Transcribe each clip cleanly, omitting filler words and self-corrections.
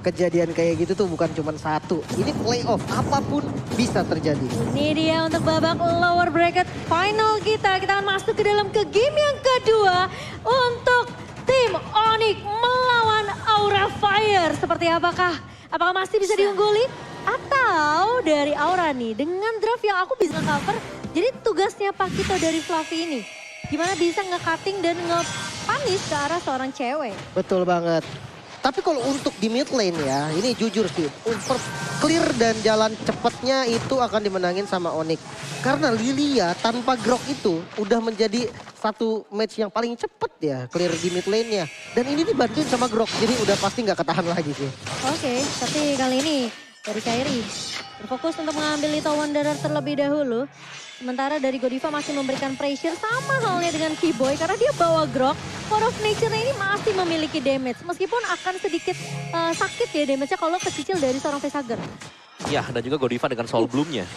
kejadian kayak gitu tuh bukan cuma satu. Ini playoff, apapun bisa terjadi. Ini dia untuk babak lower bracket final kita. Kita akan masuk ke dalam ke game yang kedua untuk tim Onyx melawan Aura Fire. Seperti apakah? Apakah masih bisa diungguli? Atau dari Aura nih, dengan draft yang aku bisa cover, jadi tugasnya Pakito dari Fluffy ini, gimana bisa nge-cutting dan nge-punish ke arah seorang cewek. Betul banget. Tapi kalau untuk di mid lane ya, ini jujur sih, over clear dan jalan cepatnya itu akan dimenangin sama Onyx. Karena Lilia tanpa Grok itu udah menjadi satu match yang paling cepet ya, clear di mid lane-nya. Dan ini dibantuin sama Grok, jadi udah pasti nggak ketahan lagi sih. Oke, tapi kali ini dari Kairi berfokus untuk mengambil Little Wanderer terlebih dahulu. Sementara dari Godiva masih memberikan pressure sama halnya dengan Keyboy karena dia bawa Grok. Core of Nature-nya ini masih memiliki damage. Meskipun akan sedikit sakit ya damage-nya kalau kecicil dari seorang Facehugger. Ya, dan juga Godiva dengan Soul Bloom-nya.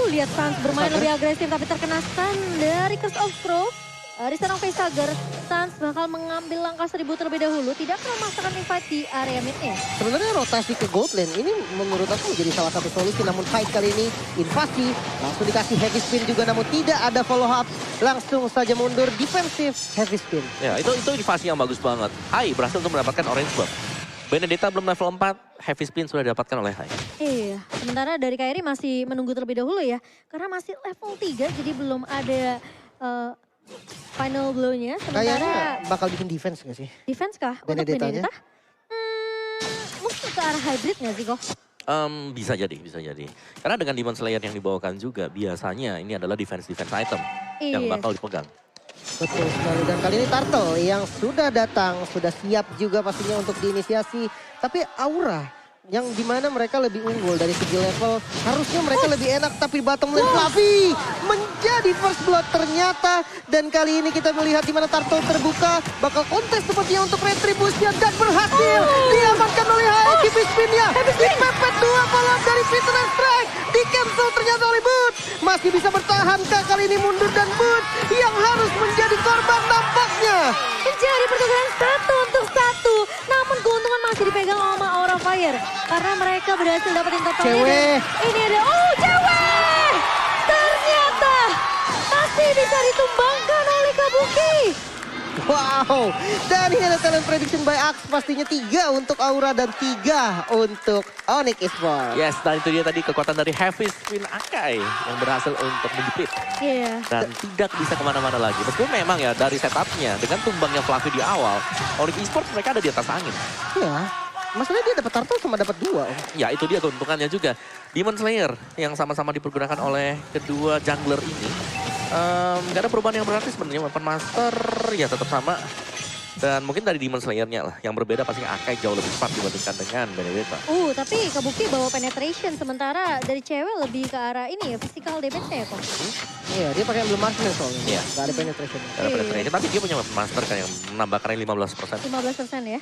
Lihat Sans bermain lebih agresif tapi terkena stun dari Curse of Crow. Dari seorang Facehugger, Sans bakal mengambil langkah 1000 terlebih dahulu. Tidak akan memasukkan invite di area mid-nya. Sebenarnya rotasi ke gold lane ini menurut aku menjadi salah satu solusi. Namun fight kali ini invasi, langsung dikasih heavy spin juga namun tidak ada follow up. Langsung saja mundur defensif heavy spin. Ya, itu invasi yang bagus banget. Hai berhasil untuk mendapatkan orange buff. Benedetta belum level 4, heavy spin sudah didapatkan oleh Hai. Iya, sementara dari Kairi masih menunggu terlebih dahulu ya. Karena masih level 3 jadi belum ada final blow-nya. Kayaknya Sementara bakal bikin defense gak sih? defense kah untuk Benedettanya? Benedetta? Mungkin ke arah hybrid gak sih kok? Bisa jadi. Karena dengan Demon Slayer yang dibawakan juga, biasanya ini adalah defense item yang Iya. bakal dipegang. Betul sekali. Dan kali ini Tarto yang sudah datang, sudah siap juga pastinya untuk diinisiasi. Tapi Aura yang dimana mereka lebih unggul dari segi level, harusnya mereka lebih enak. Tapi bottom lane Fluffy menjadi first blood ternyata. Dan kali ini kita melihat dimana Tarto terbuka, bakal kontes sepertinya untuk retribution dan berhasil diamankan oleh HX spin-nya. Dipepet 2 follow dari Peter and Strike, di cancel ternyata oleh Boot. Masih bisa bertahankah kali ini mundur dan Boot yang harus menjadi korban nampaknya. Menjadi pertukaran 1-1. Namun keuntungan masih dipegang sama Aura Fire. Karena mereka berhasil dapetin totalnya. Cewek. Ini ada, cewek! Ternyata masih bisa ditumbangkan oleh Kabuki. Wow, dan ini ada talent prediction by Axe, pastinya 3 untuk Aura dan 3 untuk Onyx Esports. Yes, dan itu dia tadi kekuatan dari Heavy Spin Akai yang berhasil untuk menjepit. Iya. Dan tidak bisa kemana-mana lagi. Meskipun memang ya dari setupnya, dengan tumbangnya Fluffy di awal, Onyx Esports mereka ada di atas angin. Iya, masalahnya dia dapat Turtle sama dapat 2. Ya itu dia keuntungannya juga. Demon Slayer yang sama-sama dipergunakan oleh kedua jungler ini. Gak ada perubahan yang berarti sebenarnya. Weapon Master ya tetap sama. Dan mungkin dari Demon Slayer-nya lah. Yang berbeda pasti Akai jauh lebih cepat dibandingkan dengan Benedetta. Tapi Kabuki bawa penetration. Sementara dari cewek lebih ke arah ini ya, physical damage-nya ya kok. Iya, dia pakai belum marksman soalnya. Iya. Gak ada penetration. Gak ada penetration, tapi dia punya Weapon Master kan yang menambahkannya 15%. 15% ya.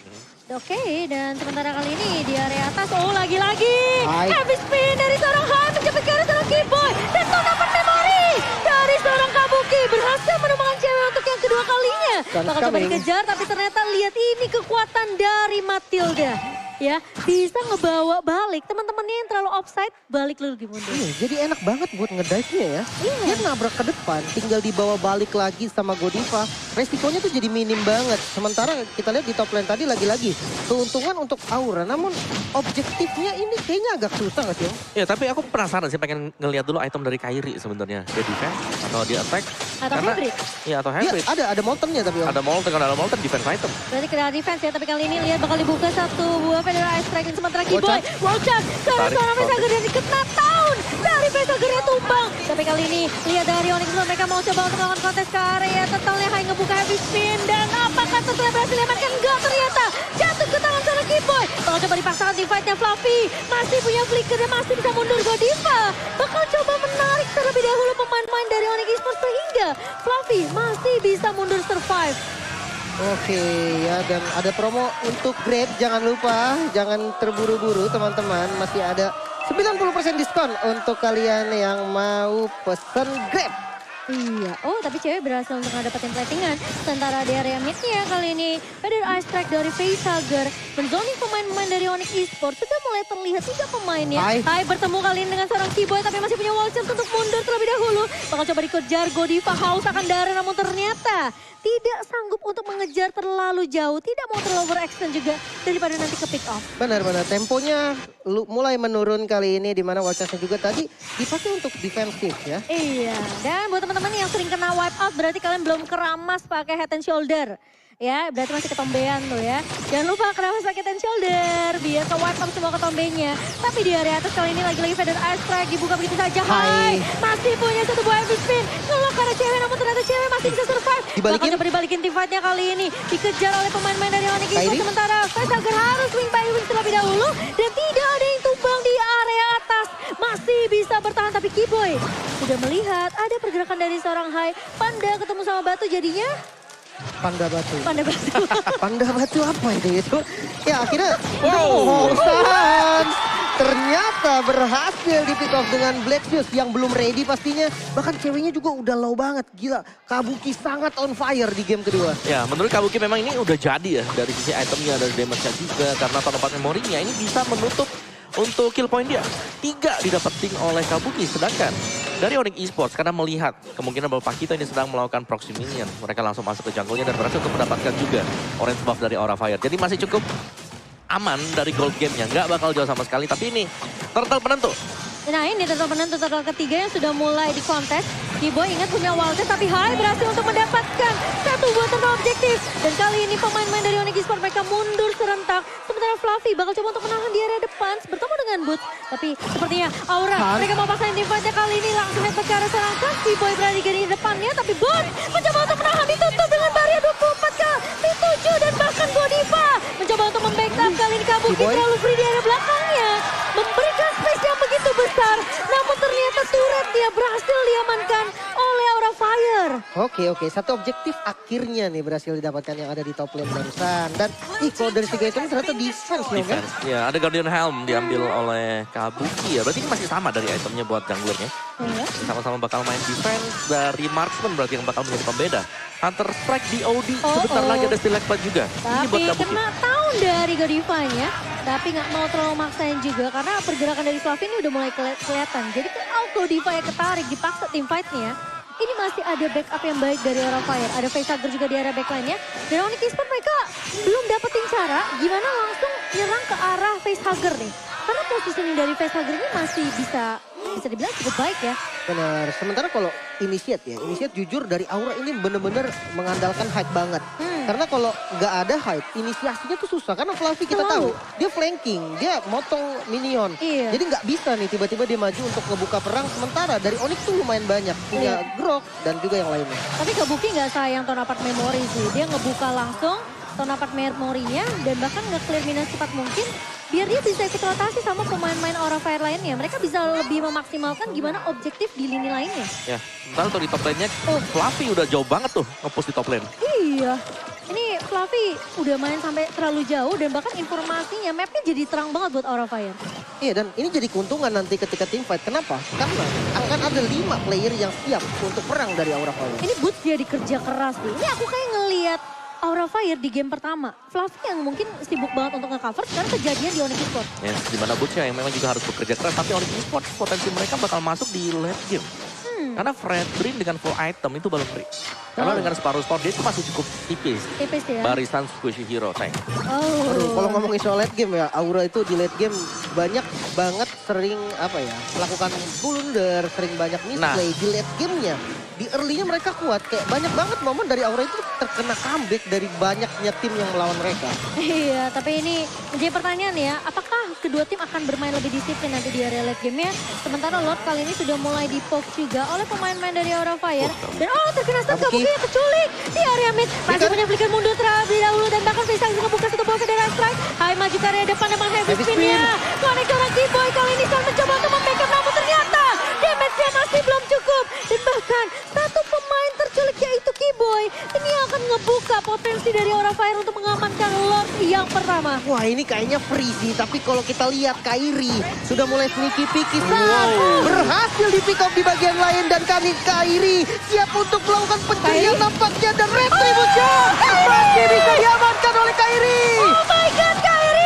Oke, dan sementara kali ini di area atas, lagi-lagi. Hai. Heavy spin dari seorang Hai menjepit ke arah seorang Keyboy. Dan tuh dapat memori dari seorang Kabuki. Berhasil menemukan cewek untuk yang kedua kalinya. Guns Bakal coba coming. dikejar, tapi ternyata lihat ini kekuatan dari Matilda. Ya, bisa ngebawa balik teman-temannya yang terlalu offside, balik lagi mundur. Iya, jadi enak banget buat ngedive-nya ya. Iya. Dia nabrak ke depan, tinggal dibawa balik lagi sama Godiva. Resikonya tuh jadi minim banget. Sementara kita lihat di top lane tadi lagi-lagi keuntungan untuk Aura. Namun objektifnya ini kayaknya agak susah gak sih, Om? Ya tapi aku penasaran sih pengen ngelihat dulu item dari Kairi sebenarnya. Dia defense atau dia attack. Atau hybrid. Iya atau Iya, hybrid. ada Molten-nya tapi, Om. Ada Molten, kalau ada Molten defense item. Berarti kena defense ya, tapi kali ini lihat bakal dibuka satu buah Federal Ice Strike. Sementara Keyboy, Wochan, karena Tarik, seorang tarik. Facehugger dan dikena down dari Facehugger-nya tumbang. Tapi kali ini lihat dari Onyx Esports, mereka mau coba untuk melakukan kontes ke area totalnya Hai ngebuka heavy spin. Dan apakah setelah berhasil diamankan? Enggak, ternyata jatuh ke tangan seorang Keyboy. Bakal coba dipaksakan divide-nya Fluffy. Masih punya flicker dan masih bisa mundur Godiva. Bakal coba menarik terlebih dahulu pemain-pemain dari Onyx Esports sehingga Fluffy masih bisa mundur survive. Oke ya, dan ada promo untuk Grab, jangan lupa, jangan terburu-buru teman-teman. Masih ada 90% diskon untuk kalian yang mau pesen Grab. Iya, tapi cewek berhasil untuk ngedapetin platingan. Sementara di area mid-nya kali ini ada Ice Strike dari Facehugger. open zoning pemain-pemain dari Onyx Esports sudah mulai terlihat 3 pemain ya. Hai. Bertemu kali ini dengan seorang Kiboy tapi masih punya wall chance untuk mundur terlebih dahulu. Bakal coba dikejar Godiva, haus akan darah namun ternyata tidak sanggup untuk mengejar terlalu jauh. Tidak mau terlalu overextend juga daripada nanti ke pick off. Benar-benar temponya mulai menurun kali ini di mana Watchers-nya juga tadi dipakai untuk defensif ya. Iya, dan buat teman-teman yang sering kena wipe out berarti kalian belum keramas pakai head and shoulder. Ya, berarti masih ketombean tuh ya. Jangan lupa keramas pakai head and shoulder biar ke wipe out semua ketombenya. Tapi di area atas kali ini lagi-lagi Feather Ice Strike dibuka begitu saja. Hai, masih punya satu buah heavy spin. Ngelok karena cewek namun ternyata cewek masih bisa survive. Dibalikin. Bakal coba dibalikin team fight-nya kali ini. Dikejar oleh pemain-pemain dari Onyx Esports sementara Facehager harus wing by wing terlebih dahulu. Dan tidak ada yang tumbang di area atas. Masih bisa bertahan tapi Kiboy sudah melihat ada pergerakan dari seorang Hai. Panda ketemu sama Batu jadinya Panda batu. Panda Batu. Panda batu apa itu? Ya akhirnya Sans ternyata berhasil di pick off dengan Black Shoes yang belum ready pastinya. Bahkan ceweknya juga udah low banget. Gila, Kabuki sangat on fire di game kedua. Ya, menurut Kabuki memang ini udah jadi ya dari sisi itemnya, dari damage-nya juga. Karena tonopat memorinya ini bisa menutup untuk kill point dia. 3 didapetin oleh Kabuki, sedangkan dari Onyx Esports karena melihat kemungkinan bahwa Pakito ini sedang melakukan proxy minion. Mereka langsung masuk ke jungle-nya dan berhasil untuk mendapatkan juga orange buff dari Aura Fire. Jadi masih cukup aman dari gold game-nya. Nggak bakal jauh sama sekali, tapi ini turtle penentu. Nah ini turtle penentu, turtle ketiga yang sudah mulai di kontes. Kiboy ingat punya wall chest tapi Hai berhasil untuk mendapatkan satu buah turtle objektif. Dan kali ini pemain-pemain dari Onyx Esports mereka mundur serentak. Sementara Fluffy bakal coba untuk menahan di area depan bertemu dengan Boots. Tapi sepertinya Aura mereka mau paksain tim fight-nya kali ini langsung headback ke arah serangan. Kiboy berada di garis depannya tapi Boots mencoba untuk menahan, ditutup dengan barrier 24 kali 7 dan bahkan Godiva mencoba untuk membackup kali ini Kabuki terlalu free di area belakangnya. Memberikan space yang begitu besar namun ternyata turret dia berhasil diamankan oleh Aura Fire. Oke, satu objektif akhirnya nih berhasil didapatkan yang ada di top lane barusan. Dan kalau dari 3 itu ternyata defense loh kan? Ya, ada Guardian Helm diambil oleh Kabuki ya. Berarti ini masih sama dari itemnya buat junglernya. Sama-sama bakal main defense dari Marksman berarti yang bakal menjadi pembeda. Hunter Strike DOD sebentar lagi ada Select Pad juga. Ini buat Tapi Kabuki. kena tahun dari Godivanya. Tapi nggak mau terlalu maksain juga karena pergerakan dari Fluffy ini udah mulai kelihatan. Jadi kalau Godiva yang ketarik dipaksa tim fight-nya. Ini masih ada backup yang baik dari Aura Fire. Ada Facehager juga di area backline-nya. Dan Onyx Esports mereka belum dapetin cara gimana langsung nyerang ke arah Facehager nih. Karena positioning dari Facehager ini masih bisa dibilang cukup baik ya. Benar, sementara kalau Initiate jujur dari Aura ini bener-bener mengandalkan hype banget. Karena kalau nggak ada hype, inisiasinya tuh susah. Karena Fluffy kita tahu, dia flanking, dia motong minion. Iya. Jadi nggak bisa nih tiba-tiba dia maju untuk ngebuka perang. Sementara dari Onyx tuh lumayan banyak, punya Grok dan juga yang lainnya. Tapi Kabuki nggak sayang Tonapart Memory sih. Dia ngebuka langsung Tonapart Memory-nya dan bahkan nge-clear minion secepat mungkin. Biar dia bisa ikut rotasi sama pemain-pemain Aura Fire lainnya. Mereka bisa lebih memaksimalkan gimana objektif di lini lainnya. Ya, sebentar tuh di top lane-nya, Fluffy udah jauh banget tuh nge-push di top lane. Iya. Ini Fluffy udah main sampai terlalu jauh dan bahkan informasinya mapnya jadi terang banget buat Aura Fire. Iya, dan ini jadi keuntungan nanti ketika tim fight. Kenapa? Karena akan ada 5 player yang siap untuk perang dari Aura Fire. Ini Boots jadi kerja keras nih. Ini aku kayak ngelihat Aura Fire di game pertama. Fluffy yang mungkin sibuk banget untuk nge-cover sekarang kejadian di Onyx Esports. Ya, dimana Butch yang memang juga harus bekerja keras. Tapi Onyx Esports potensi mereka bakal masuk di late game. Karena Fred Brin dengan full item itu belum free. Karena dengan separuh sport dia itu masih cukup tipis. Tipis ya. Barisan Squishy Hero tank. Aduh, kalau ngomongin soal late game ya, Aura itu di late game banyak banget sering melakukan blunder, sering banyak misplay di late gamenya. Di early-nya mereka kuat, kayak banyak banget momen dari Aura itu terkena comeback dari banyaknya tim yang melawan mereka. Iya, tapi ini menjadi pertanyaan ya, apakah kedua tim akan bermain lebih disiplin nanti di area late game-nya? Sementara Lord kali ini sudah mulai di-poke juga oleh pemain-pemain dari Aura Fire. Dan terkena stun Kabuki yang keculik di area mid. Masih punya flicker mundur terlebih dahulu dan bahkan bisa ngebuka satu bola Federal Strike. Hai maju ke area depan dengan heavy spin-nya. Connect orang Kiboy kali ini San mencoba untuk membackup namun ternyata damage-nya masih belum cukup. Dan bahkan satu pemain terculik yaitu Kiboy. Ini akan ngebuka potensi dari Aura Fire untuk mengamankan Lord yang pertama. Wah, ini kayaknya free sih, tapi kalau kita lihat Kairi sudah mulai sneaky peeky berhasil di pick up di bagian lain dan Kairi siap untuk melakukan pencurian nampaknya dan retribution masih bisa diamankan oleh Kairi. Oh my god, Kairi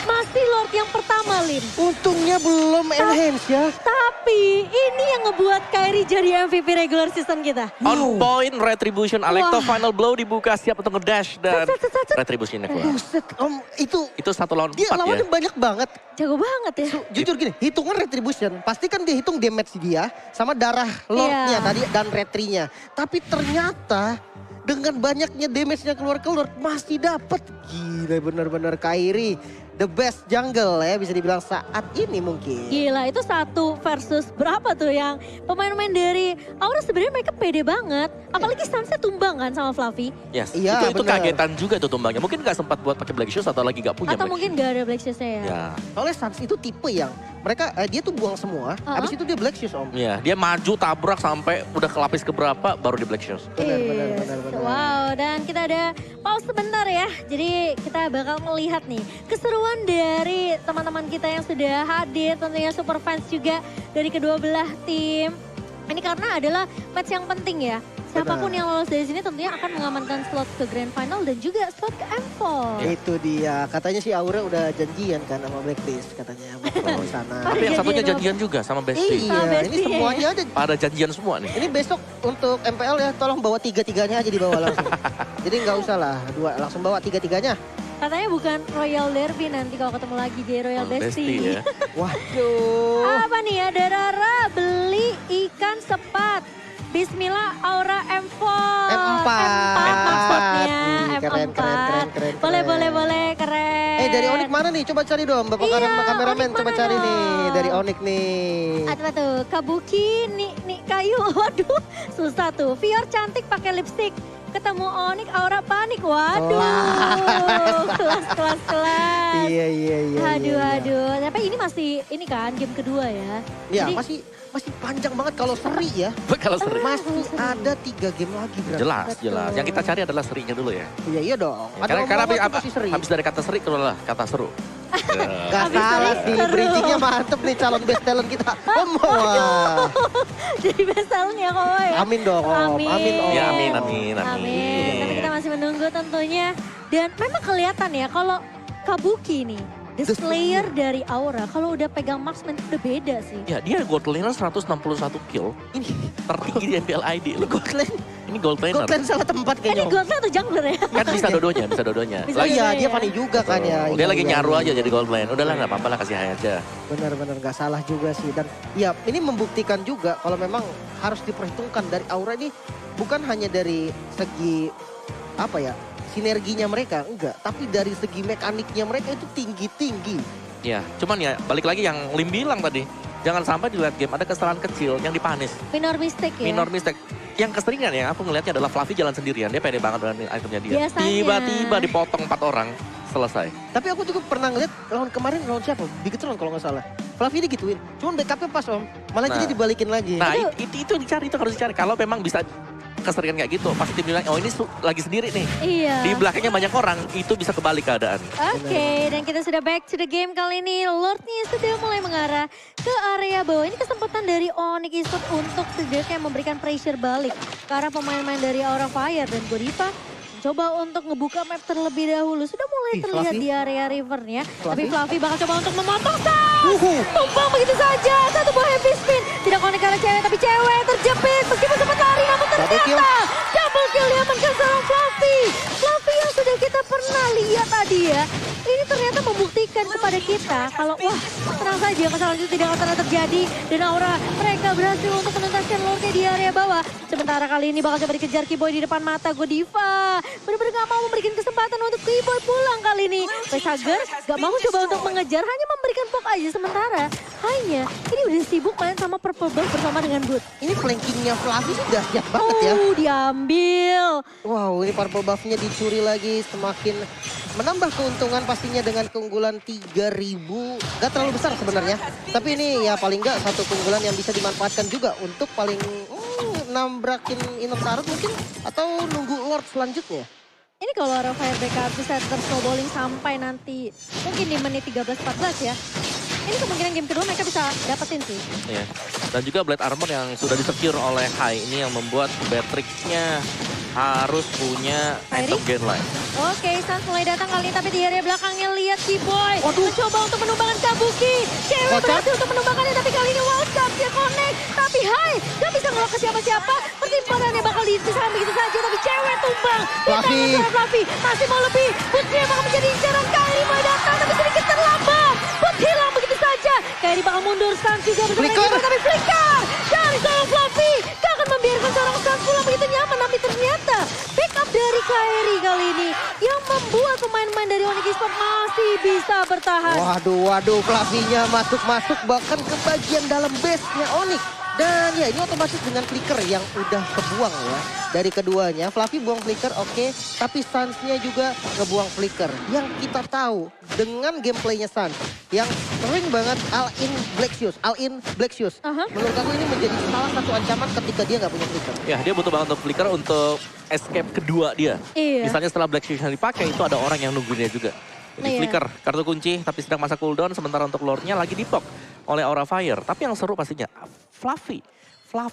masih Lord yang pertama, Lim. Untungnya belum enhance ya. Tapi ini yang ngebuat Kairi jadi MVP regular season kita. On point, Retribution, Alecto Wah. final blow dibuka, siap untuk ngedash dan Set, set, set, set. Retributionnya keluar. Buset, Om, itu Itu 1 lawan 4 dia ya. lawannya banyak banget. Jago banget ya. Jujur gini, hitungan Retribution, pasti kan dia hitung damage dia sama darah Lordnya Iya. tadi dan retrinya. Tapi ternyata dengan banyaknya damage-nya keluar-keluar masih dapat. Gila bener-bener Kairi. The best jungle ya bisa dibilang saat ini mungkin. Gila, itu 1 versus berapa tuh yang pemain-pemain dari Aura sebenarnya mereka pede banget. Apalagi Sansnya tumbang kan sama Fluffy. Yes. Iya, itu bener. kagetan juga tuh tumbangnya. Mungkin nggak sempat buat pakai Black Shoes atau lagi nggak punya Atau Black mungkin Shoes. gak ada Black Shoes-nya ya. Ya. Soalnya Sans itu tipe yang mereka dia tuh buang semua, habis itu dia black shoes Om. Ya, dia maju tabrak sampai udah kelapis keberapa baru di Black Shoes. Benar, Yes. benar. Wow, dan kita ada pause sebentar ya. Jadi kita bakal melihat nih keseruan dari teman-teman kita yang sudah hadir. Tentunya super fans juga dari kedua belah tim. Ini karena adalah match yang penting ya. Siapapun yang lolos dari sini tentunya akan mengamankan slot ke Grand Final dan juga slot ke M4. Itu dia, katanya si Aura udah janjian kan sama Blacklist katanya mau ke sana. Tapi yang satunya Janjian janjian juga sama Bestie. Sama Iya, ini Bestie. semuanya ada. Pada janjian semua nih. Ini besok untuk MPL ya, tolong bawa tiga-tiganya aja dibawa langsung. Jadi nggak usah lah, langsung bawa tiga-tiganya. Katanya bukan Royal Derby nanti kalau ketemu lagi di Royal Bestie ya. Waduh. Apa nih ya, ada Rara beli ikan sepat. Bismillah Aura M4. M4. maksudnya. Keren, M4. keren. Boleh, keren. Dari Onyx mana nih? Coba cari dong, Bapak Iya, kameramen Onyx coba mana cari nih. dong? Dari Onyx nih. Apa tuh? Kabuki, nih kayu. Waduh, susah tuh. Fior cantik pakai lipstick. Ketemu Onyx Aura panik. Waduh. Kelas. Iya. Aduh. Tapi ini masih, ini kan game kedua ya. Iya, Jadi- masih panjang banget kalau seri ya. Kalau seri. Masih ada 3 game lagi berarti. Jelas. Betul. Yang kita cari adalah serinya dulu ya. Iya dong. Ada Karena omongan tuh masih seri. habis dari kata seri keluarlah kata seru. Gak Habis salah seri sih, seru. bridgingnya mantep nih calon best talent kita. Om, wah. Jadi besalnya kok ya. Amin dong Om, amin Om. Ya, amin. Tapi kita masih menunggu tentunya. Dan memang kelihatan ya kalau Kabuki nih, The Slayer dari Aura, kalau udah pegang marksman itu udah beda sih. Ya, dia gold laner 161 kill. Ini Tertinggi di MPL ID loh. Godland, Ini gold laner. Godland salah tempat Ini kayaknya Om. Godland atau jungler ya? Kan bisa dodonya, bisa dodonya. Bisa Oh Lagi, iya, Iya, dia iya. funny juga kan ya. dia lagi Iya, nyaru iya. aja jadi gold lane. Udahlah nggak apa-apa lah, kasih aja. Benar-benar gak salah juga sih. Dan ya ini membuktikan juga kalau memang harus diperhitungkan dari Aura ini bukan hanya dari segi apa ya, sinerginya mereka, enggak. Tapi dari segi mekaniknya mereka itu tinggi-tinggi. Ya, cuman ya balik lagi yang Lim bilang tadi. Jangan sampai di late game ada kesalahan kecil yang dipanis. Minor mistake ya? Minor mistake. Yang keseringan ya aku ngelihatnya adalah Fluffy jalan sendirian. Dia pede banget dengan itemnya dia. Biasanya. Tiba-tiba dipotong 4 orang. Selesai. Tapi aku juga pernah ngeliat lawan kemarin lawan siapa? Bigetron kalau nggak salah. Fluffy digituin. Cuman backupnya pas Om. Malah Nah. jadi dibalikin lagi. Nah itu dicari, itu harus dicari. Kalau memang bisa keseringan kayak gitu, pasti tim bilang, oh ini lagi sendiri nih. Iya. Di belakangnya banyak orang, itu bisa kebalik keadaan. Oke, dan kita sudah back to the game kali ini. Lordnya sudah mulai mengarah ke area bawah. Ini kesempatan dari Onyx Esports untuk setidaknya memberikan pressure balik ke arah pemain-pemain dari Aura Fire dan Godiva. Coba untuk ngebuka map terlebih dahulu. Sudah mulai Ih, terlihat Fluffy. di area rivernya. Tapi Fluffy. Fluffy bakal coba untuk memotong Sans. Tumpang begitu saja. Satu buah heavy spin. Tidak connect ke arah cewek, tapi cewek terjepit. Meskipun sempat lari, namun Double kill. ternyata double kill diamankan seorang Fluffy. Fluffy yang sudah kita pernah lihat tadi ya. Ini ternyata membuktikan kepada kita kalau wah tenang saja kesalahan itu tidak akan pernah terjadi. Dan Aura mereka berhasil untuk menuntaskan Lordnya di area bawah. Sementara kali ini bakal coba dikejar Keyboy di depan mata Godiva. Benar-benar gak mau memberikan kesempatan untuk Keyboy pulang kali ini. Facehugger gak mau coba untuk mengejar, hanya memberikan poke aja. Sementara hanya ini udah sibuk main sama Purple Buff bersama dengan Boot. Ini flankingnya Fluffy sudah siap banget ya. Diambil. Wow, ini purple buff-nya dicuri lagi, semakin menambah keuntungan pastinya dengan keunggulan 3000. Gak terlalu besar sebenarnya, tapi ini ya paling nggak satu keunggulan yang bisa dimanfaatkan juga untuk paling nambrakin inner turret mungkin atau nunggu Lord selanjutnya. Ini kalau Aura Fire backup bisa terus snowballing sampai nanti mungkin di menit 13-14 ya. Ini kemungkinan game kedua mereka bisa dapetin sih. Ya. Dan juga Blade Armor yang sudah disecure oleh Hai ini yang membuat Beatrix-nya harus punya item gain line. Oke, Sans mulai datang kali ini, tapi di area belakangnya lihat Kiboy. Waduh. Mencoba untuk menumbangkan Kabuki. Cewek Kocak. berhasil untuk menumbangkannya, tapi kali ini Wild Cup dia connect. Tapi hai, gak bisa ngelok ke siapa-siapa. Pertimbangannya bakal dipisahkan begitu saja, tapi cewek tumbang. Fluffy. Fluffy masih mau lebih. Putri yang bakal menjadi incaran. Kairi mulai datang, tapi sedikit terlambat. Put hilang begitu saja. Kairi bakal mundur, Sans juga bersama Flicker. Kiboy, tapi flicker dari seorang Fluffy. Gak akan membiarkan seorang Sans pulang begitu nyaman, tapi ternyata backup dari Kairi kali ini yang membuat pemain-pemain dari Onyx Esports masih bisa bertahan. Waduh, Fluffy-nya masuk-masuk bahkan ke bagian dalam base-nya Onyx. Dan ya ini otomatis dengan flicker yang udah kebuang ya. Dari keduanya, Fluffy buang flicker oke. Tapi Sans-nya juga ngebuang flicker. Yang kita tahu dengan gameplaynya Sans. Yang sering banget all-in Black Shoes. Menurut aku ini menjadi salah satu ancaman ketika dia nggak punya flicker. Ya, dia butuh banget untuk flicker untuk escape kedua dia. Iya. Misalnya setelah Black Shoes yang dipakai, itu ada orang yang nungguin dia juga. Jadi Iya. flicker, kartu kunci, tapi sedang masa cooldown. Sementara untuk Lord-nya lagi dipok oleh Aura Fire. Tapi yang seru pastinya, Fluffy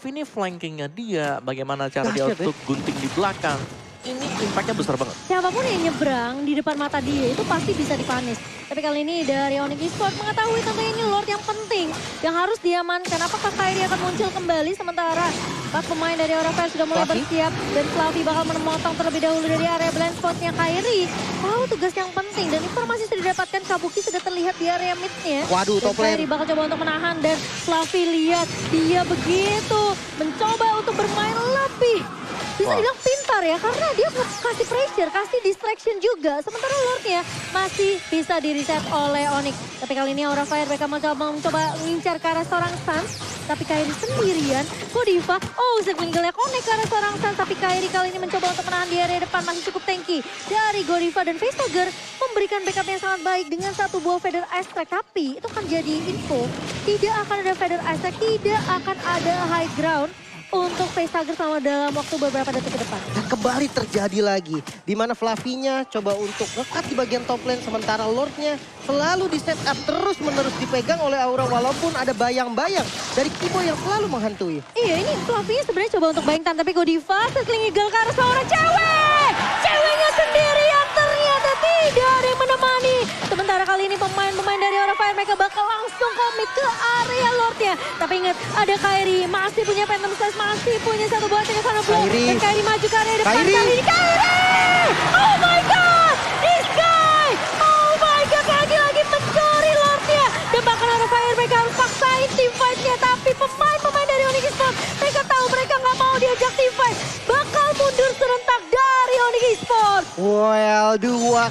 ini flankingnya dia, bagaimana cara dia Dahsyat, untuk gunting di belakang. Ini impactnya besar banget. Siapapun yang nyebrang di depan mata dia itu pasti bisa dipanis. Tapi kali ini dari Onyx Esports mengetahui tentunya ini Lord yang penting. Yang harus diamankan. Apakah Kairi akan muncul kembali sementara 4 pemain dari Aura Fire sudah mulai Fluffy. bersiap. Dan Fluffy bakal memotong terlebih dahulu dari area blind spotnya Kairi. Tahu tugas yang penting dan informasi sudah didapatkan. Kabuki sudah terlihat di area midnya. Waduh, Dan top lane. Kairi bakal coba untuk menahan dan Fluffy lihat dia begitu mencoba untuk bermain lebih. Bisa Wah. dibilang pintar ya, karena dia kasih pressure, kasih distraction juga. Sementara Lordnya masih bisa di-reset oleh Onyx. Tapi kali ini Aura Fire mereka mencoba mengincar ke arah seorang Sans. Tapi Kairi sendirian, Godiva, Zerglinggelnya connect ke arah seorang Sans. Tapi Kairi kali ini mencoba untuk menahan di area depan, masih cukup tanky. Dari Godiva dan Facehugger memberikan backup yang sangat baik dengan satu buah Feather Ice Strike. Tapi itu kan jadi info, tidak akan ada Feather Ice Strike, tidak akan ada high ground untuk Facehugger selama dalam waktu beberapa detik ke depan. Dan kembali terjadi lagi. Di mana Fluffy-nya coba untuk ngekat di bagian top lane. Sementara Lord-nya selalu di set up terus-menerus dipegang oleh Aura. Walaupun ada bayang-bayang dari Kiboy yang selalu menghantui. Iya, ini Fluffy-nya sebenarnya coba untuk bayangkan. Tapi Godiva Circling Eagle ke arah seorang cewek. Ceweknya sendirian ternyata tidak ada yang menemani. Sementara kali ini pemain-pemain dari Aura Fire mereka bakal langsung komit ke area Lord-nya. Tapi ingat, ada Kairi masih punya Phantom Slash, masih punya satu buah ke sana blow. Kairi. Dan Kairi maju ke area depan. Kairi. Kali ini Kairi! Oh my god! This guy! Oh my god! Lagi-lagi mencuri Lord-nya. Dan bahkan Aura Fire mereka harus paksain team fight-nya. Tapi pemain-pemain dari Onyx Esports mereka tahu mereka nggak mau diajak team fight. Bakal mundur serentak dari Onyx Esports. Well, 2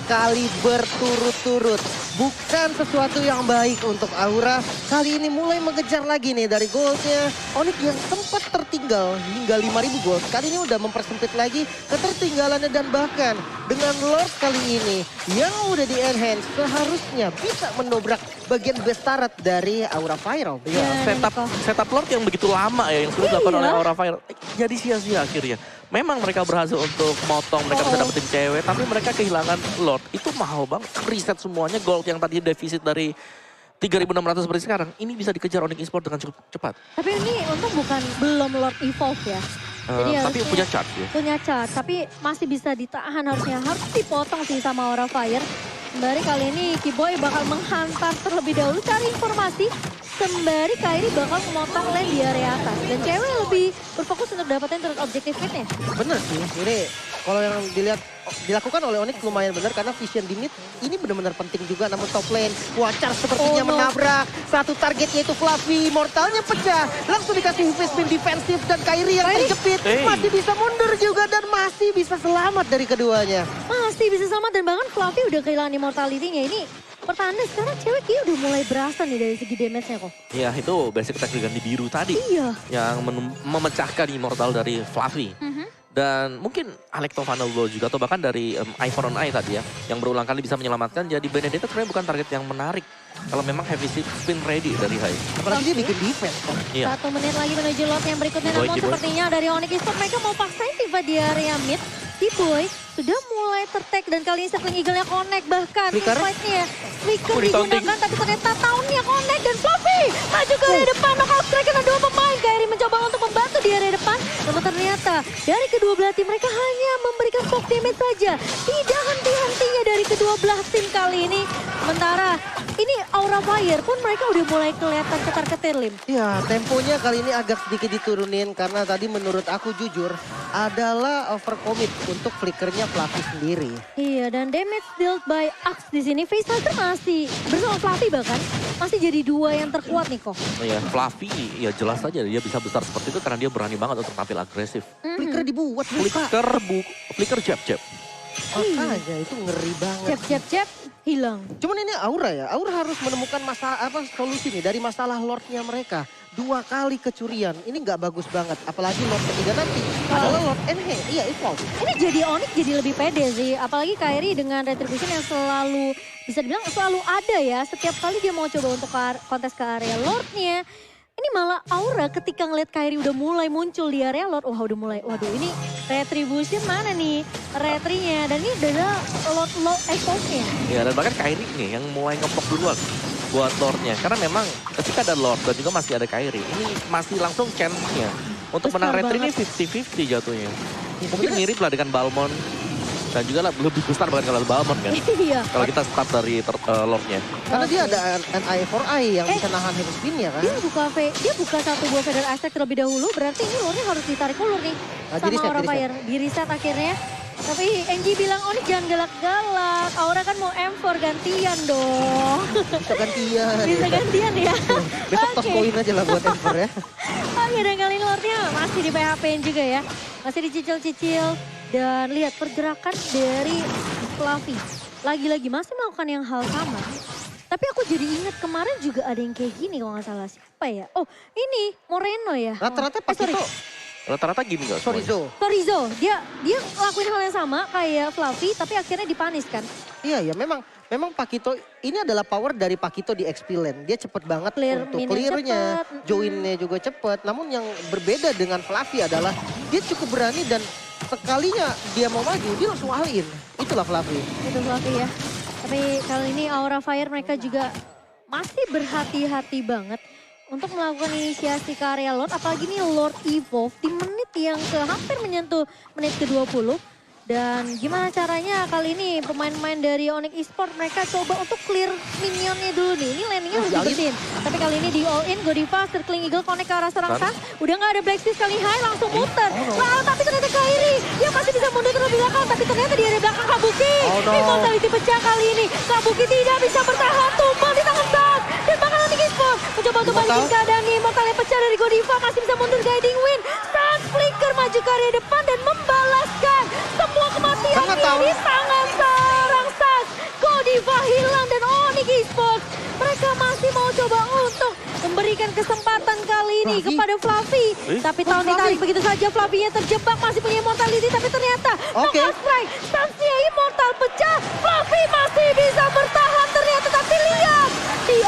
kali berturut-turut. Bukan sesuatu yang baik untuk Aura. Kali ini mulai mengejar lagi nih dari goldnya. Onyx yang sempat tertinggal hingga 5.000 gold. Kali ini udah mempersempit lagi ketertinggalannya. Dan bahkan dengan Lord kali ini yang udah di enhance seharusnya bisa mendobrak bagian base turret dari Aura Fire. Iya, Dan setup Lord yang begitu lama ya yang sudah dilakukan Iya. oleh Aura Fire. Jadi sia-sia akhirnya. Memang mereka berhasil untuk motong, mereka bisa dapetin cewek, tapi mereka kehilangan Lord. Itu mahal banget, reset semuanya, gold yang tadi defisit dari 3.600 seperti sekarang. Ini bisa dikejar Onyx Esports dengan cukup cepat. Tapi ini untung belum Lord Evolve ya. Jadi Tapi harusnya punya charge ya. punya charge, tapi masih bisa ditahan harusnya. Harus dipotong sih sama Aura Fire. Sembari kali ini Kiboy bakal menghantar terlebih dahulu cari informasi. Sembari Kairi bakal memotong lane di area atas. Dan cewek lebih berfokus untuk dapetin turret objektif hitnya. Bener sih, ini kalau yang dilakukan oleh Onyx lumayan benar karena vision di mid ini benar-benar penting juga. Namun top lane, Wacar sepertinya Oh, no. menabrak. Satu targetnya itu Fluffy, mortalnya pecah. Langsung dikasih face spin defensif dan Kairi yang terjepit. Hey. Masih bisa mundur juga dan masih bisa selamat dari keduanya. Masih bisa selamat dan bahkan Fluffy udah kehilangan immortality-nya. Ini pertanda sekarang cewek kayaknya udah mulai berasa nih dari segi damage-nya kok. Ya itu basic attack ganti biru tadi. Iya. Yang memecahkan immortal dari Fluffy. Dan mungkin Alecto Funnel Blow juga atau bahkan dari Eye for an Eye tadi ya. Yang berulang kali bisa menyelamatkan. Jadi Benedetta sebenarnya bukan target yang menarik. Kalau memang heavy spin ready dari Hai. Apalagi dia bikin defense kok. Iya. 1 menit lagi menuju lot yang berikutnya. Kiboy, Namun Kiboy. sepertinya dari Onyx Esports mereka mau paksain tiba di area mid. Kiboy sudah mulai tertek dan kali ini Circling Eagle-nya connect. Bahkan Flicker. fight-nya Flicker Retaunting. digunakan tapi ternyata tahunnya connect. Dan Fluffy maju ke area depan. Knockout strike karena 2 pemain. Kairi mencoba untuk membantu di area depan. Namun ternyata dari kedua belah tim mereka hanya memberikan poke damage saja. Tidak henti-hentinya dari kedua belah tim kali ini. Sementara ini Aura Fire pun mereka udah mulai kelihatan ketar-ketir, Lim. Ya, temponya kali ini agak sedikit diturunin karena tadi menurut aku jujur adalah overcommit untuk flickernya Fluffy sendiri. Iya, dan damage dealt by Axe di sini Facehugger masih bersama Fluffy bahkan masih jadi dua yang terkuat nih kok. Iya, Fluffy ya jelas saja dia bisa besar seperti itu karena dia berani banget untuk tampil agresif. Flicker dibuat buka. Flicker jab. Makanya itu ngeri banget. Jab, hilang. Cuman ini Aura ya, Aura harus menemukan solusi nih dari masalah Lordnya mereka. 2 kali kecurian, ini nggak bagus banget. Apalagi Lord ketiga nanti adalah Lord NH, iya Evolve. Ini jadi Onyx jadi lebih pede sih. Apalagi Kairi dengan Retribution yang selalu, bisa dibilang selalu ada ya. Setiap kali dia mau coba untuk kontes ke area Lordnya. Ini malah Aura ketika ngeliat Kairi udah mulai muncul di area Lord. Wah udah mulai, waduh ini Retribution mana nih retrinya. Dan ini adalah Lord Evolve-nya. Ya dan bahkan Kairi nih yang mulai ngepok duluan buat Lordnya. Karena memang ketika ada Lord dan juga masih ada Kairi, ini masih langsung chance-nya. Untuk Besar menang retri ini banget. 50-50 jatuhnya. Mungkin mirip lah dengan Balmond. Dan juga lebih besar bahkan kalau Balmond kan. Iya. Kalau kita start dari Lordnya. Karena dia ada an eye for eye yang bisa nahan heavy spin ya kan. Dia buka satu buah Feather Aspect terlebih dahulu, berarti ini Lordnya harus ditarik ulur nih. Nah, Sama di-reset, Aura Fire. Di reset akhirnya. Tapi NG bilang, Onyx jangan galak-galak. Aura kan mau M4 gantian dong. Bisa gantian. Bisa gantian ya. Besok toss Oke. koin aja lah buat Emperor ya. Oke, dan kali ini Lordnya masih di PHP-in juga ya. Masih dicicil-cicil. Dan lihat pergerakan dari Fluffy. Lagi-lagi masih melakukan yang hal sama. Tapi aku jadi ingat kemarin juga ada yang kayak gini kalau nggak salah. Siapa ya? Oh ini Moreno ya. Rata-rata pas sorry. itu, Rata-rata gini nggak sorry semuanya? Zo. Torizo, dia lakuin hal yang sama kayak Fluffy tapi akhirnya dipanis kan. Iya ya memang Pakito ini adalah power dari Pakito di XP Lane. Dia cepet banget Clear untuk minion clear-nya, cepet. join-nya juga cepet. Namun yang berbeda dengan Fluffy adalah dia cukup berani dan sekalinya dia mau maju dia langsung all-in. Itulah Fluffy. Itu Fluffy ya. Tapi kali ini Aura Fire mereka juga masih berhati-hati banget untuk melakukan inisiasi ke area Lord. Apalagi nih Lord Evolve di menit yang hampir menyentuh menit ke-20. Dan gimana caranya kali ini pemain-pemain dari Onyx Esports mereka coba untuk clear minionnya dulu nih. Ini landingnya harus dibersihin. Tapi kali ini di all in, Godiva, Circling Eagle connect ke arah serang Sang. Udah gak ada Black Fist kali high langsung muter. Lalu tapi ternyata Kairi, dia masih bisa mundur terlebih belakang. Tapi ternyata di area belakang Kabuki. Immortality pecah kali ini. Kabuki tidak bisa bertahan, tumbang di tangan Sang. Dan bahkan Onyx Esports mencoba untuk balikin keadaan nih. Immortality pecah dari Godiva, masih bisa mundur guiding win. Sang flicker maju ke area depan dan membalaskan semua kematian di tangan seorang Sang. Godiva hilang dan Onyx Esports mereka masih mau coba untuk memberikan kesempatan kali ini kepada Fluffy. Tapi tahun ditarik begitu saja, Fluffy-nya terjebak masih punya immortality tapi ternyata Knockout Strike, Sansnya immortal pecah. Fluffy masih bisa bertahan ternyata tapi lihat di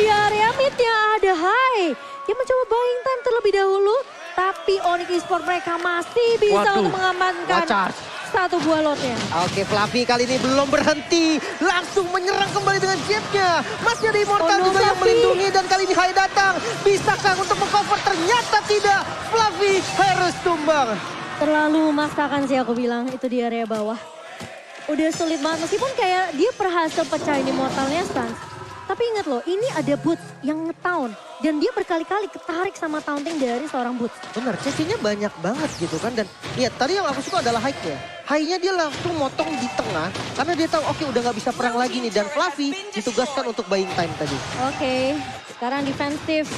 area midnya ada high. Dia mencoba buying time terlebih dahulu. Tapi Onyx Esports mereka masih bisa untuk mengamankan satu buah lotnya. Oke, Fluffy kali ini belum berhenti. Langsung menyerang kembali dengan jabnya. Masih ada Immortal juga yang melindungi. Dan kali ini Hai datang. Bisakah untuk mengcover? Ternyata tidak. Fluffy harus tumbang. Terlalu memaksakan sih aku bilang itu di area bawah. Udah sulit banget. Meskipun kayak dia berhasil pecahin Immortalnya Sans. Tapi ingat loh, ini ada Boots yang nge-taunt. Dan dia berkali-kali ketarik sama taunting dari seorang Boots. Benar, CC-nya banyak banget gitu kan. Dan lihat, tadi yang aku suka adalah high-nya. High-nya dia langsung motong di tengah. Karena dia tahu, oke udah gak bisa perang lagi nih. Dan Fluffy ditugaskan untuk buying time tadi. Oke, sekarang defensif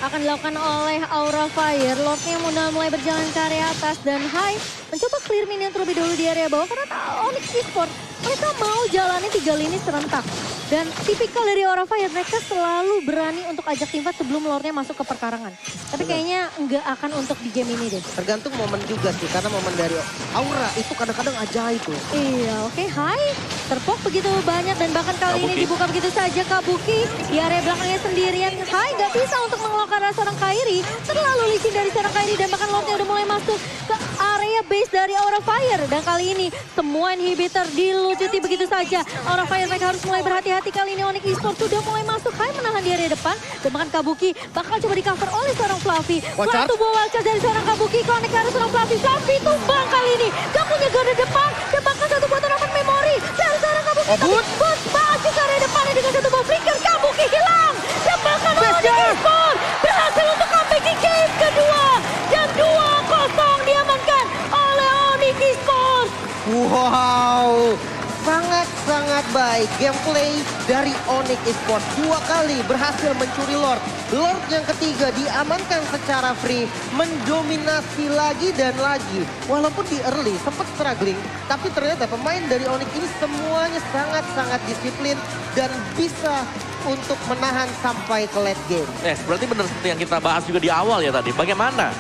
akan dilakukan oleh Aura Fire. Lordnya mulai berjalan ke area atas. Dan Hai mencoba clear minion terlebih dahulu di area bawah. Karena Onyx Esports mereka mau jalani 3 lini serentak. Dan tipikal dari Aura Fire, mereka selalu berani untuk ajak tim fight sebelum Lordnya masuk ke perkarangan. Tapi kayaknya nggak akan untuk di game ini deh. Tergantung momen juga sih, karena momen dari Aura itu kadang-kadang ajaib tuh. Iya, oke. Hai, terpok begitu banyak dan bahkan kali ini Kabuki dibuka begitu saja Kabuki. Di area belakangnya sendirian. Hai, nggak bisa untuk mengeluarkan seorang Kairi. Terlalu licin dari seorang Kairi dan bahkan Lordnya udah mulai masuk ke area base dari Aura Fire. Dan kali ini semua inhibitor dilucuti begitu saja. Aura Fire mereka harus mulai berhati-hati kali ini. Onyx Esports sudah mulai masuk. Hai menahan di area depan. Dan bahkan Kabuki bakal coba di cover oleh seorang Fluffy. Satu buah wildcard dari seorang Kabuki. Connect ke arah seorang Fluffy. Fluffy tumbang kali ini. Gak punya garda depan. Dan bahkan satu buah tanaman memori dari seorang Kabuki. Boot maju ke area depan dengan satu buah flicker. Kabuki hilang. Dan bahkan Onyx Esports berhasil untuk comeback di game kedua. Dan 2-0 diamankan oleh Onyx Esports. Wow, sangat-sangat baik gameplay dari Onyx Esports. 2 kali berhasil mencuri Lord. Lord yang ketiga diamankan secara free, mendominasi lagi dan lagi. Walaupun di early sempat struggling, tapi ternyata pemain dari Onyx ini semuanya sangat-sangat disiplin dan bisa untuk menahan sampai ke late game. Berarti benar seperti yang kita bahas juga di awal ya tadi. Bagaimana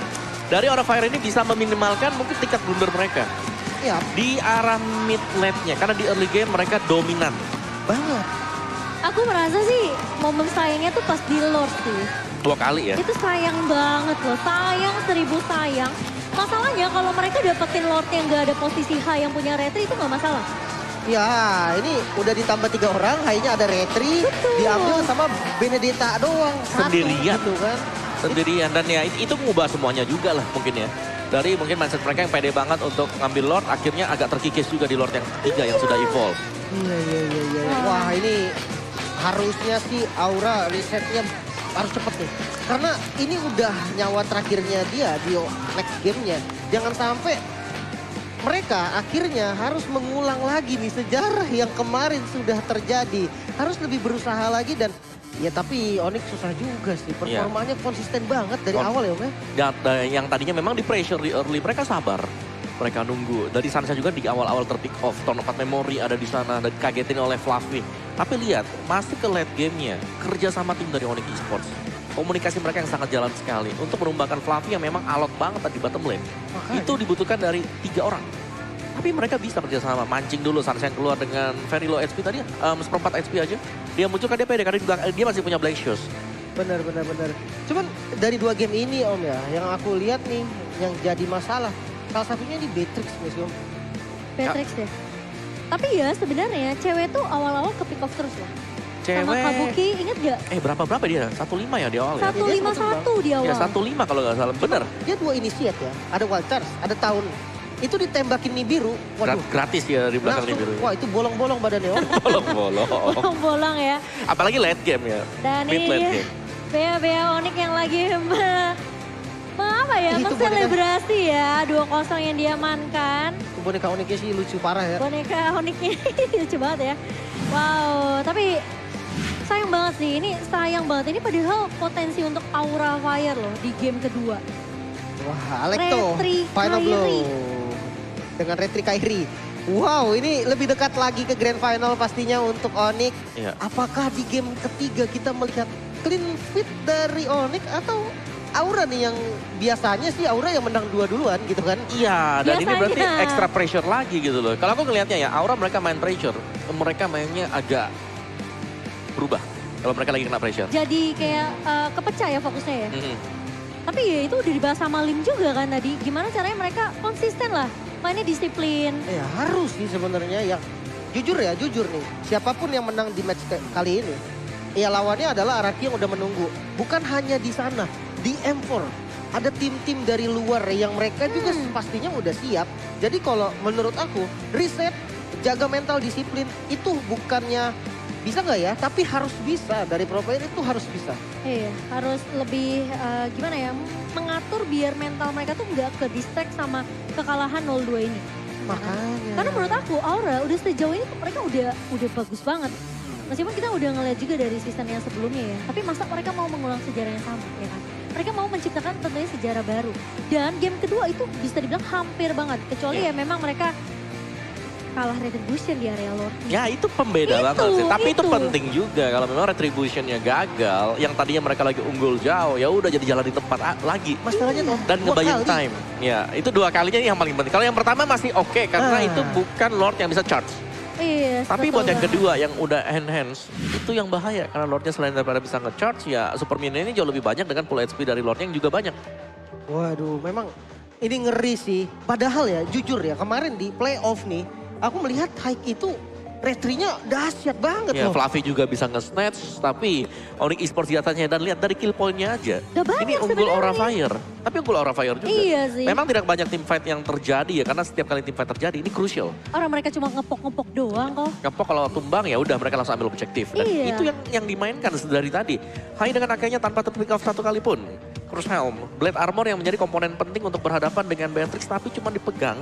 dari Aura Fire ini bisa meminimalkan mungkin tingkat blunder mereka. Ya, Di arah mid lane-nya, karena di early game mereka dominan. banget. Aku merasa sih momen sayangnya tuh pas di Lord sih. 2 kali ya. Itu sayang banget loh, sayang 1000 sayang. Masalahnya kalau mereka dapetin Lord yang gak ada posisi high yang punya retri itu gak masalah. Ya, ini udah ditambah 3 orang, hanya ada retri, Betul. diambil sama Benedetta doang. Satu, Sendirian. gitu kan. Sendirian. Dan ya itu mengubah semuanya juga lah mungkin ya. Dari mungkin mindset mereka yang pede banget untuk ngambil Lord, akhirnya agak terkikis juga di Lord yang ketiga yang sudah evolve. Iya. Wah, ini harusnya sih Aura risetnya harus cepet nih. Karena ini udah nyawa terakhirnya dia di next gamenya. Jangan sampai mereka akhirnya harus mengulang lagi nih sejarah yang kemarin sudah terjadi. Harus lebih berusaha lagi dan ya tapi Onyx susah juga sih. Performanya konsisten banget dari awal ya Om ya. Yang tadinya memang di pressure di early, mereka sabar. Mereka nunggu. Dari Sansa juga di awal-awal terpick off. Turn 4 memory ada di sana dan dikagetin oleh Fluffy. Tapi lihat, masuk ke late game-nya. Kerja sama tim dari Onyx Esports. Komunikasi mereka yang sangat jalan sekali. Untuk menumbangkan Fluffy yang memang alot banget di bottom lane. Makanya. Itu dibutuhkan dari 3 orang. Tapi mereka bisa kerja sama. Mancing dulu Sansa yang keluar dengan very low HP tadi. Seperempat HP aja. Dia muncul kan dia pede. Karena dia masih punya Black Shoes. Benar. Cuman dari 2 game ini Om ya, yang aku lihat nih yang jadi masalah. Salah satunya di Beatrix nih sih Om. Beatrix ya. Tapi ya sebenarnya cewek tuh awal-awal ke pick off terus loh. Sama Kabuki, inget gak? Berapa dia? 1-5 ya di awal ya? 151 di awal. Ya 1-5 kalau nggak salah. Bener. Dia 2 initiate ya, ada Wild Charge, ada Tahun. Itu ditembakin Nibiru, waduh. Gratis ya di belakang Langsung, Nibiru. wah itu bolong-bolong badannya Om. Bolong-bolong. Bolong-bolong ya. Apalagi late game ya. Dan Mid ini late dia, game. Bea Onyx yang lagi apa ya, Itu menselebrasi ya 2-0 yang diamankan. Itu boneka Onyxnya sih lucu parah ya. Boneka Onyxnya lucu banget ya. Wow, tapi sayang banget sih, ini sayang banget. Ini padahal potensi untuk Aura Fire loh di game kedua. Wah Alekto, Retri final blow. Kairi. Dengan Retri Kairi. Wow ini lebih dekat lagi ke grand final pastinya untuk Onyx. Iya. Apakah di game ketiga kita melihat clean fit dari Onyx atau Aura nih yang biasanya sih Aura yang menang 2 duluan gitu kan. Iya, dan ini Biasanya. berarti extra pressure lagi gitu loh. Kalau aku ngelihatnya ya, Aura mereka main pressure. Mereka mainnya agak berubah kalau mereka lagi kena pressure. Jadi kayak kepecah ya fokusnya ya. Mhm. Tapi ya itu udah dibahas sama Lim juga kan tadi. Gimana caranya mereka konsisten lah. Mainnya disiplin. Ya harus sih sebenarnya ya. Jujur nih. Siapapun yang menang di match kali ini. Ya lawannya adalah Araki yang udah menunggu. Bukan hanya di sana. Di M4. Ada tim-tim dari luar yang mereka juga pastinya udah siap. Jadi kalau menurut aku riset, jaga mental disiplin itu bukannya bisa nggak ya? Tapi harus bisa. Dari pro player itu harus bisa. Iya, harus lebih gimana ya, mengatur biar mental mereka tuh nggak ke distract sama kekalahan 0-2 ini. Makanya. Karena menurut aku Aura udah sejauh ini mereka udah bagus banget. Meskipun kita udah ngeliat juga dari season yang sebelumnya ya. Tapi masa mereka mau mengulang sejarah yang sama ya kan? Mereka mau menciptakan tentunya sejarah baru. Dan game kedua itu bisa dibilang hampir banget. Kecuali ya memang mereka kalah Retribution di area Lord. Ya itu pembeda Itu, banget sih. Tapi itu itu. penting juga kalau memang Retributionnya gagal, yang tadinya mereka lagi unggul jauh, ya udah jadi jalan di tempat lagi. Masalahnya tuh Dan 2 ngebayang kali. time. Ya itu 2 kalinya yang paling penting. Kalau yang pertama masih oke karena itu bukan Lord yang bisa charge. Iya, Tapi betul buat yang banget. kedua yang udah enhance, itu yang bahaya. Karena Lordnya selain daripada bisa nge-charge, ya Super Minion ini jauh lebih banyak dengan full HP dari Lordnya yang juga banyak. Waduh memang Ini ngeri sih. Padahal ya jujur ya kemarin di playoff nih. Aku melihat Haik itu retrinya dahsyat banget Ya, loh. Fluffy juga bisa nge-snatch, tapi Onyx Esports di atasnya. Dan lihat dari kill point-nya aja. Udah banyak Ini unggul Aura sebenarnya. Fire. Tapi unggul Aura Fire juga. Iya sih. Memang tidak banyak team fight yang terjadi ya, karena setiap kali team fight terjadi, ini crucial. Orang mereka cuma ngepok-ngepok doang kok. Ngepok kalau tumbang ya udah mereka langsung ambil objektif. Dan Iya. itu yang dimainkan dari tadi. Hai dengan akenya tanpa terpick off satu kali pun. Cross Helm, Blade Armor yang menjadi komponen penting untuk berhadapan dengan Beatrix, tapi cuma dipegang